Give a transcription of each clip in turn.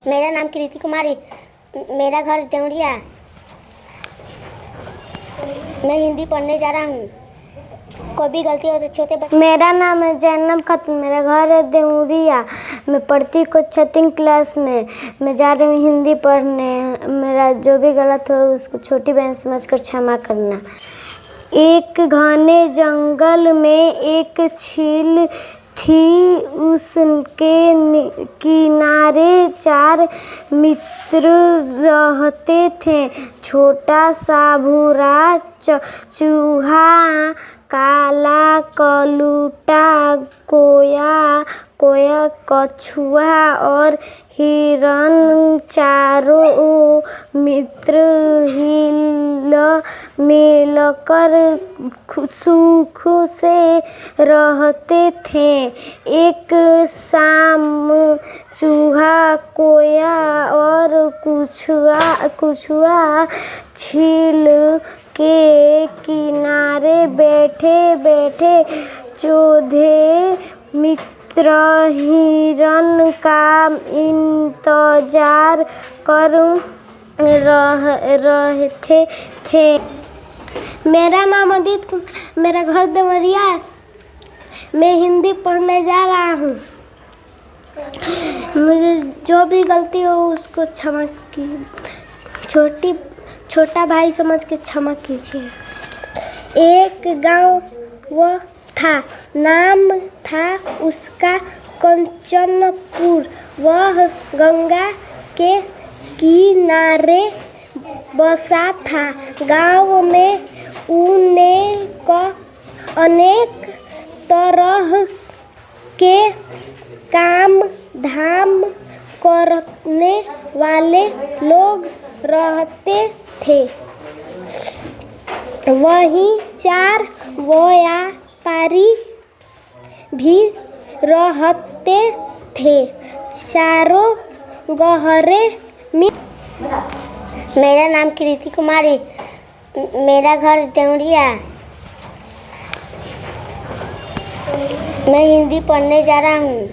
मेरा नाम कृति कुमारी, मेरा घर देवरिया। मैं हिंदी पढ़ने जा रहा हूँ। कोई भी गलती हो तो छोटे बच्चे। मेरा नाम है जैनब खातून, मेरा घर है देवरिया। मैं पढ़ती को 6वीं क्लास में। मैं जा रही हूँ हिंदी पढ़ने। मेरा जो भी गलत हो उसको छोटी बहन समझकर क्षमा करना। एक घने जंगल में एक झील थी, उसके किनारे 4 मित्र रहते थे। छोटा सा भूरा चूहा, काला कलूटा कोया कछुआ और हिरण। चारों मित्र हिल मिलकर सुख से रहते थे। एक शाम चूहा, कोया और कछुआ झील के किनारे बैठे बैठे चौथे मित्र हिरण का इंतजार कर रहे थे। मेरा नाम अदित कुमार, मेरा घर देवरिया है। मैं हिंदी पढ़ने जा रहा हूँ। मुझे जो भी गलती हो उसको क्षमा कीजिए। छोटा भाई समझ के क्षमा कीजिए। एक गांव वो था, नाम था उसका कंचनपुर। वह गंगा के किनारे बसा था। गांव में अनेक तरह के काम धाम करने वाले लोग रहते थे। वहीं 4 व्यापारी भी रहते थे। चारों गहरे मेरा नाम कृति कुमारी, मेरा घर देवरिया। मैं हिंदी पढ़ने जा रहा हूँ।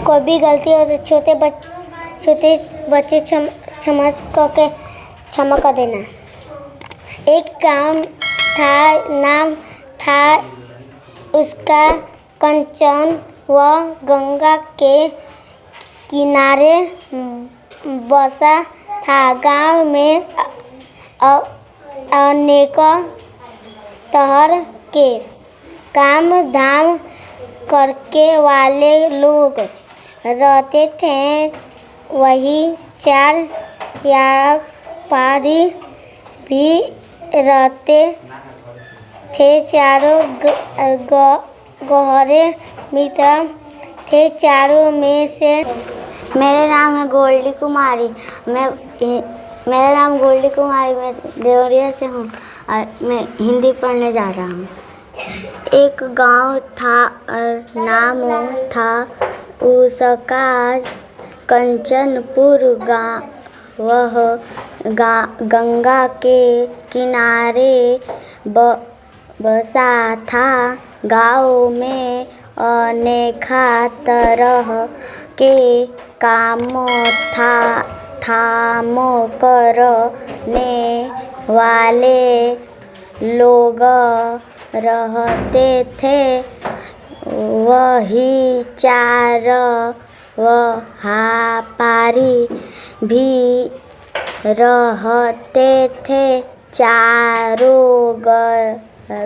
कोई भी गलती हो तो छोटे बच्चे क्षमा कर देना। एक गांव था, नाम था उसका कंचन। वह गंगा के किनारे बसा था। गांव में अनेक तरह के काम धाम करके वाले लोग रहते थे। वही 4 व्यापारी भी रहते थे। चारों गहरे मित्र थे। चारों में से मेरा नाम है गोल्डी कुमारी। मेरा नाम गोल्डी कुमारी, मैं देवरिया से हूँ और मैं हिंदी पढ़ने जा रहा हूँ। एक गांव था और नाम था उसका कंचनपुर। वह गंगा के किनारे बसा था। गांव में अनेक तरह के काम धाम करने वाले लोग रहते थे। वही 4 व्यापारी भी रहते थे। चारों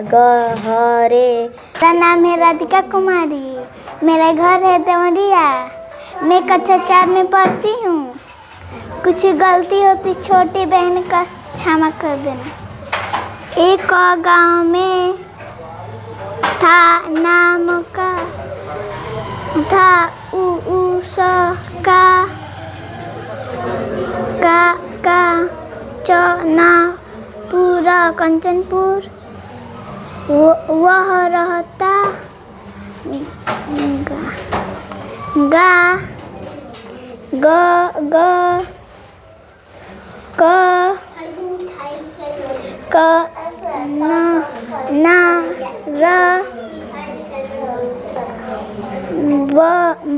गहरे। मेरा नाम है राधिका कुमारी, मेरा घर है देवरिया। मैं कक्षा 4 में पढ़ती हूँ। कुछ गलती होती छोटी बहन का क्षमा कर देना। एक गांव में था, नाम का था उसका कंचनपुर। वह रहता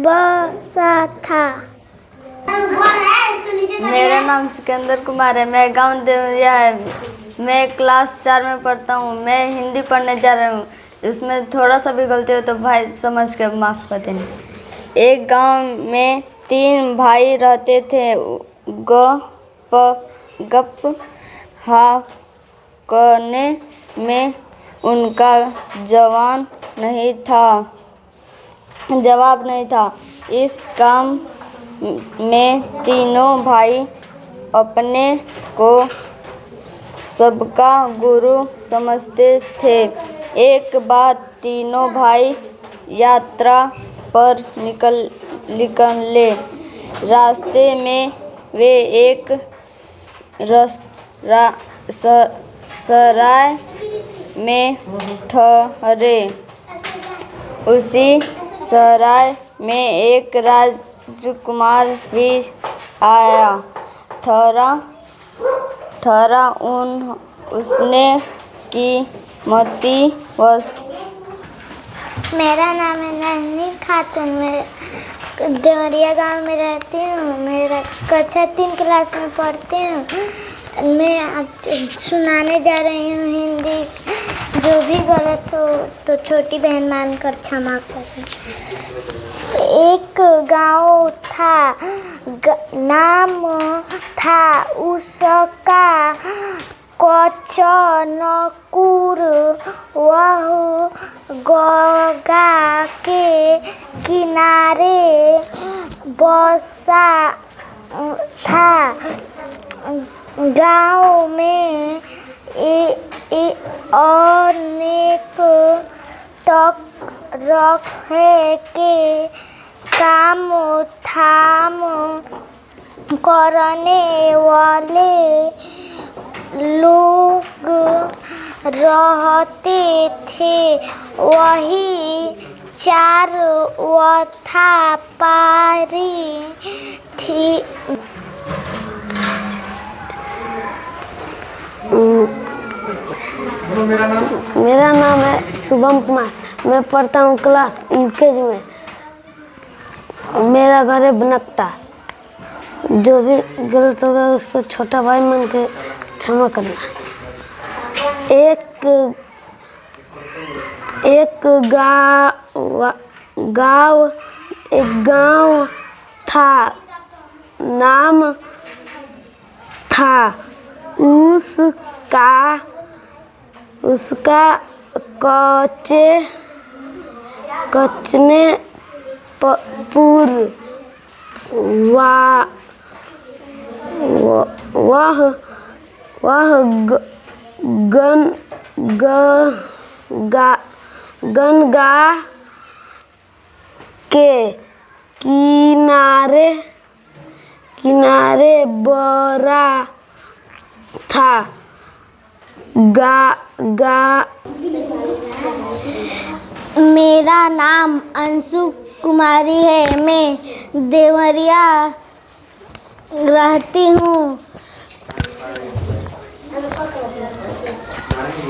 बसा था। मेरा नाम सिकंदर कुमार है। मैं गांव देवरिया है। मैं क्लास 4 में पढ़ता हूँ। मैं हिंदी पढ़ने जा रहा हूँ। इसमें थोड़ा सा भी गलती हो तो भाई समझ कर माफ़ कर देना। एक गांव में 3 भाई रहते थे। गप हाँ करने में उनका जवाब नहीं था। इस काम में तीनों भाई अपने को सबका गुरु समझते थे। एक बार तीनों भाई यात्रा पर निकले। रास्ते में वे एक सराय में ठहरे। उसी सराय में एक राजकुमार भी आया ठहरा। उसने कीमती वस्तु। मेरा नाम है नहनी खातून। मैं देवरिया गांव में रहती हूँ। मेरा कक्षा 3 क्लास में पढ़ती हूँ। मैं आपसे सुनाने जा रही हूँ हिंदी। जो भी गलत हो तो छोटी बहन मानकर क्षमा करें। एक गांव था, नाम था उसका कचनपुर। वह गंगा के किनारे बसा था। गांव में अनेक तरह के काम धाम करने वाले लोग रहते थे। वही 4 व्यापारी थी। मेरा नाम है शुभम कुमार। मैं पढ़ता हूँ क्लास यूकेजी में। मेरा घर है बनकटा। जो भी गलत होगा उसको छोटा भाई मान के क्षमा करना। एक गांव था, नाम था उसका कचनेपुर। वह गंगा के किनारे बड़ा था। मेरा नाम अंशु कुमारी है। मैं देवरिया रहती हूँ।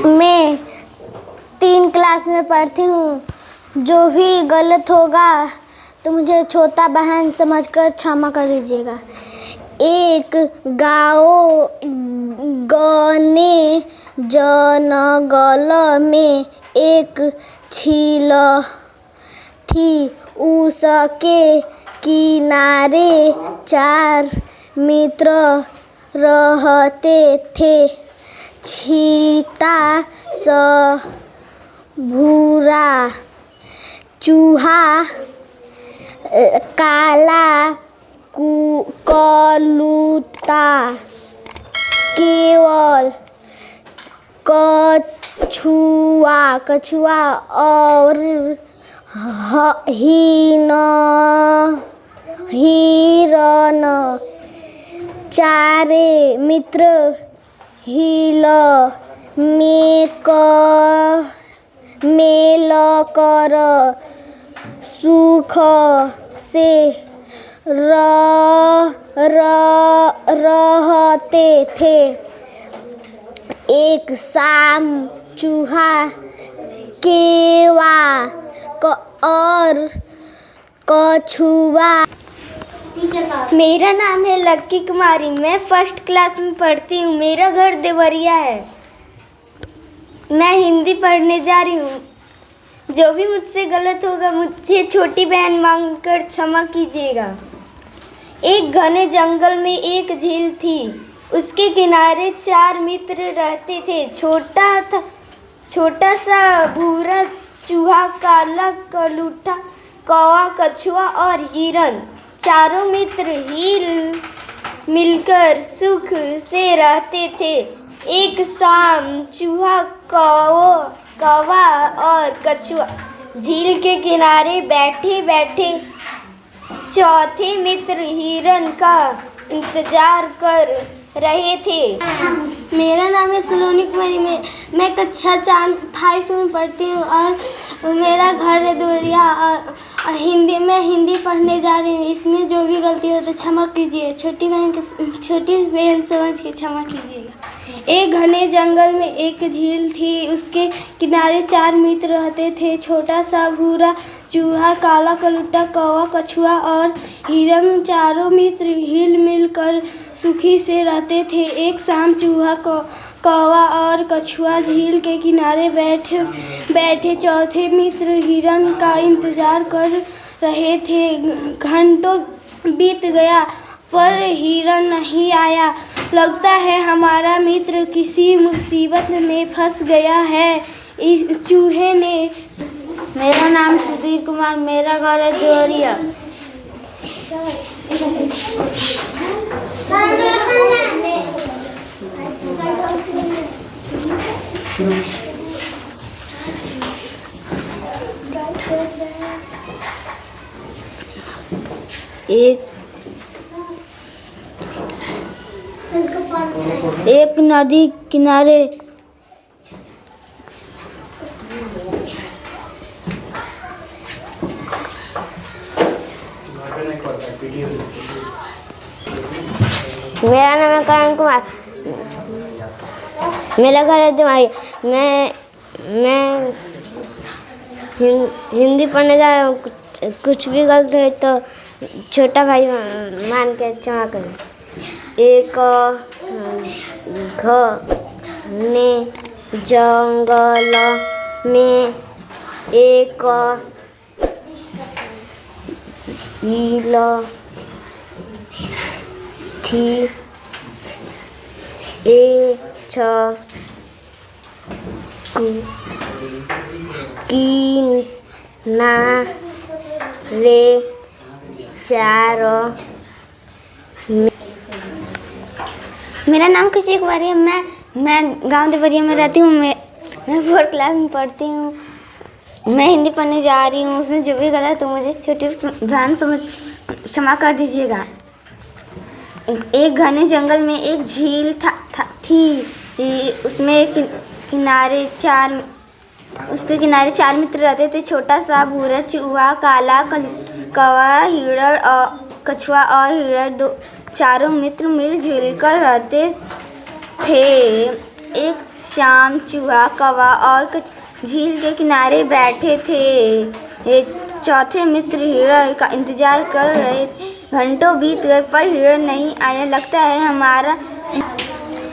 मैं 3 क्लास में पढ़ती हूँ। जो भी गलत होगा तो मुझे छोटा बहन समझकर क्षमा कर दीजिएगा। एक गाँव गने जनगल में एक झील थी। उसके किनारे 4 मित्र रहते थे। चीता, भूरा चूहा, काला कलूता, केवल कछुआ और हिरण। 4 मित्र हिल मिलकर सुख से रहते थे। एक शाम चूहा, केवा और कछुआ मेरा नाम है लक्की कुमारी, मैं फर्स्ट क्लास में पढ़ती हूँ। मेरा घर देवरिया है। मैं हिंदी पढ़ने जा रही हूँ। जो भी मुझसे गलत होगा मुझे छोटी बहन मांगकर क्षमा कीजिएगा। एक घने जंगल में एक झील थी। उसके किनारे 4 मित्र रहते थे। छोटा सा भूरा चूहा, काला कलूटा, कौवा, कछुआ और हिरन। चारों मित्र हिल मिलकर सुख से रहते थे। एक शाम चूहा, कौवा और कछुआ झील के किनारे बैठे बैठे चौथे मित्र हिरन का इंतजार कर रहे थे। मेरा नाम है सलोनी कुमारी। मैं कक्षा 5 में पढ़ती हूँ और मेरा घर है देवरिया और मैं हिंदी पढ़ने जा रही हूँ। इसमें जो भी गलती हो तो क्षमा कीजिए। छोटी बहन समझ के क्षमा कीजिएगा। एक घने जंगल में एक झील थी। उसके किनारे 4 मित्र रहते थे। छोटा सा भूरा चूहा, काला कलूटा, कौवा, कछुआ और हिरन। चारों मित्र हिल मिल कर सुखी से रहते थे। एक शाम चूहा, कौवा और कछुआ झील के किनारे बैठे चौथे मित्र हिरन का इंतजार कर रहे थे। घंटों बीत गया पर हिरन नहीं आया। लगता है हमारा मित्र किसी मुसीबत में फंस गया है। इस चूहे ने। मेरा नाम सुधीर कुमार, मेरा घर है देवरिया। एक नदी किनारे मेरा नाम है करण कुमार, मेरा घर है दिमागी। मैं हिंदी पढ़ने जा रहा हूँ। कुछ भी गलत है तो छोटा भाई मान के क्षमा करें। एक घने जंगल में एक झील थी। किनारे 4 मेरा नाम खुशी कुमारी है। मैं गांव देवरिया में रहती हूँ। मैं 4th क्लास में पढ़ती हूँ। मैं हिंदी पढ़ने जा रही हूँ। उसमें जो भी गलत हो मुझे छोटी बहन समझ क्षमा कर दीजिएगा। एक घने जंगल में एक झील थी। उसके किनारे 4 मित्र रहते थे। छोटा सा भूरा चूहा, काला कौवा, हिरण और कछुआ और हिरण। चारों मित्र मिलजुल कर रहते थे। एक शाम चूहा, कौवा और झील के किनारे बैठे थे। चौथे मित्र हिरण का इंतजार कर रहे। घंटों बीत गए पर हिरण नहीं आया। लगता है हमारा।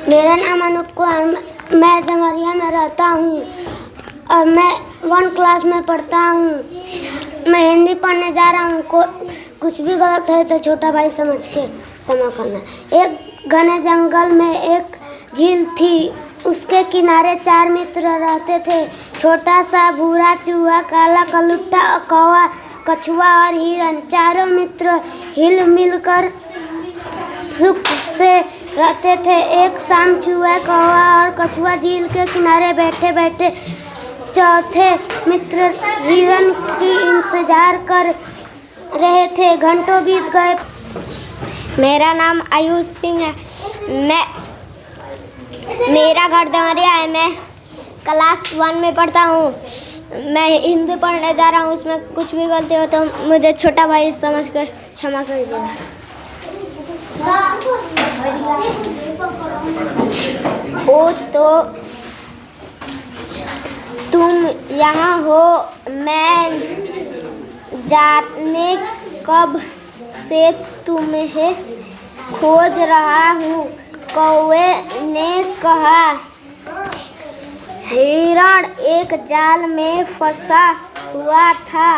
मेरा नाम अनूप कुमार, मैं देवरिया में रहता हूँ और मैं 1 क्लास में पढ़ता हूँ। मैं हिंदी पढ़ने जा रहा हूँ। कुछ भी गलत है तो छोटा भाई समझ के क्षमा करना। एक घने जंगल में एक झील थी। उसके किनारे 4 मित्र रहते थे। छोटा सा भूरा चूहा, काला कलूटा, कौवा, कछुआ और हिरन। चारों मित्र हिल मिलकर सुख से रहते थे। एक शाम चूहा, कौवा और कछुआ झील के किनारे बैठे बैठे चौथे मित्र हिरन की इंतजार कर रहे थे। घंटों बीत गए। मेरा नाम आयुष सिंह है। मेरा घर देवरिया है। मैं क्लास 1 में पढ़ता हूँ। मैं हिंदी पढ़ने जा रहा हूँ। उसमें कुछ भी गलती हो तो मुझे छोटा भाई समझ कर क्षमा कीजिएगा। ओ तो तुम यहाँ हो, मैं जाने कब से तुम्हें खोज रहा हूँ। कौवे ने कहा, हिरण एक जाल में फंसा हुआ था।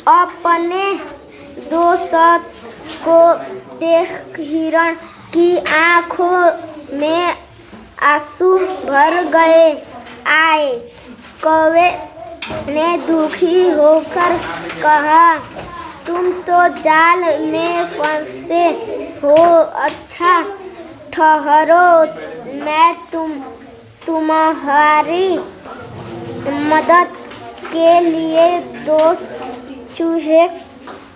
अपने दोस्त को देख हिरण की आंखों में आंसू भर आए। कौवे ने दुखी होकर कहा, तुम तो जाल में फंसे हो, अच्छा ठहरो, मैं तुम्हारी मदद के लिए दोस्त चूहे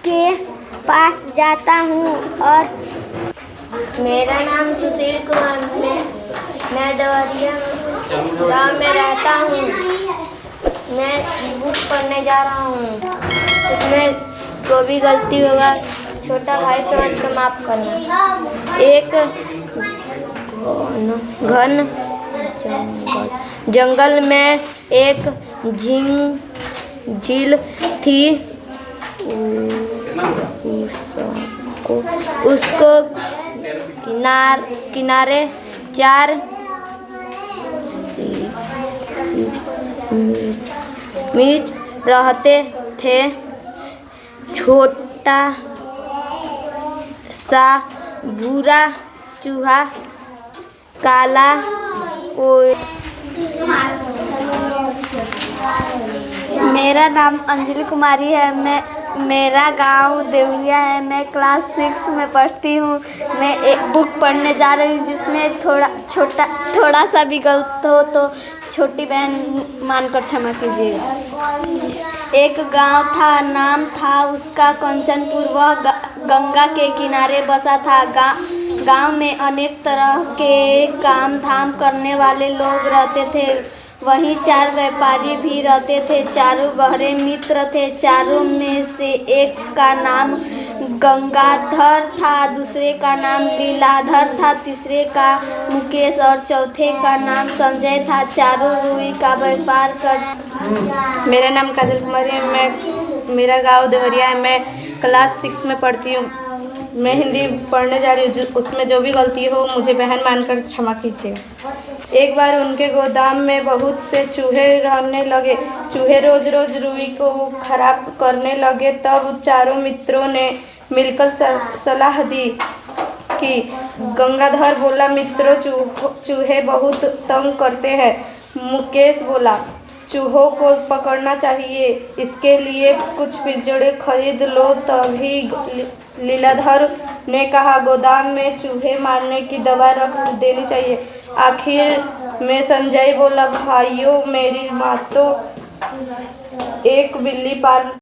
के पास जाता हूँ। और मेरा नाम सुशील कुमार, मैं देवरिया गाँव में रहता हूँ। मैं बुक पढ़ने जा रहा हूँ। उसमें जो भी गलती होगा छोटा भाई समझ कर माफ़ करना। एक घन जंगल में एक झील थी। उसको किनारे 4 मीच रहते थे। छोटा सा भूरा चूहा, काला कोयल। मेरा नाम अंजलि कुमारी है। मेरा गांव देवरिया है। मैं क्लास 6 में पढ़ती हूँ। मैं एक बुक पढ़ने जा रही हूँ जिसमें थोड़ा सा भी गलत हो तो छोटी बहन मानकर क्षमा कीजिएगा। एक गांव था, नाम था उसका कंचनपुर। वह गंगा के किनारे बसा था। गांव में अनेक तरह के काम धाम करने वाले लोग रहते थे। वहीं 4 व्यापारी भी रहते थे। चारों गहरे मित्र थे। चारों में से एक का नाम गंगाधर था, दूसरे का नाम लीलाधर था, तीसरे का मुकेश और चौथे का नाम संजय था। चारों रुई का व्यापार कर। मेरा नाम काजल कुमारी है। मेरा गांव देवरिया है। मैं क्लास 6 में पढ़ती हूँ। मैं हिंदी पढ़ने जा रही हूँ। उसमें जो भी गलती हो मुझे बहन मानकर क्षमा कीजिए। एक बार उनके गोदाम में बहुत से चूहे रहने लगे। चूहे रोज रोज रुई को खराब करने लगे। तब चारों मित्रों ने मिलकर सलाह दी कि गंगाधर बोला, मित्रों चूहे बहुत तंग करते हैं। मुकेश बोला, चूहों को पकड़ना चाहिए, इसके लिए कुछ पिंजड़े खरीद लो। तभी लीलाधर ने कहा, गोदाम में चूहे मारने की दवा रख देनी चाहिए। आखिर में संजय बोला, भाइयों मेरी माँ तो एक बिल्ली पाल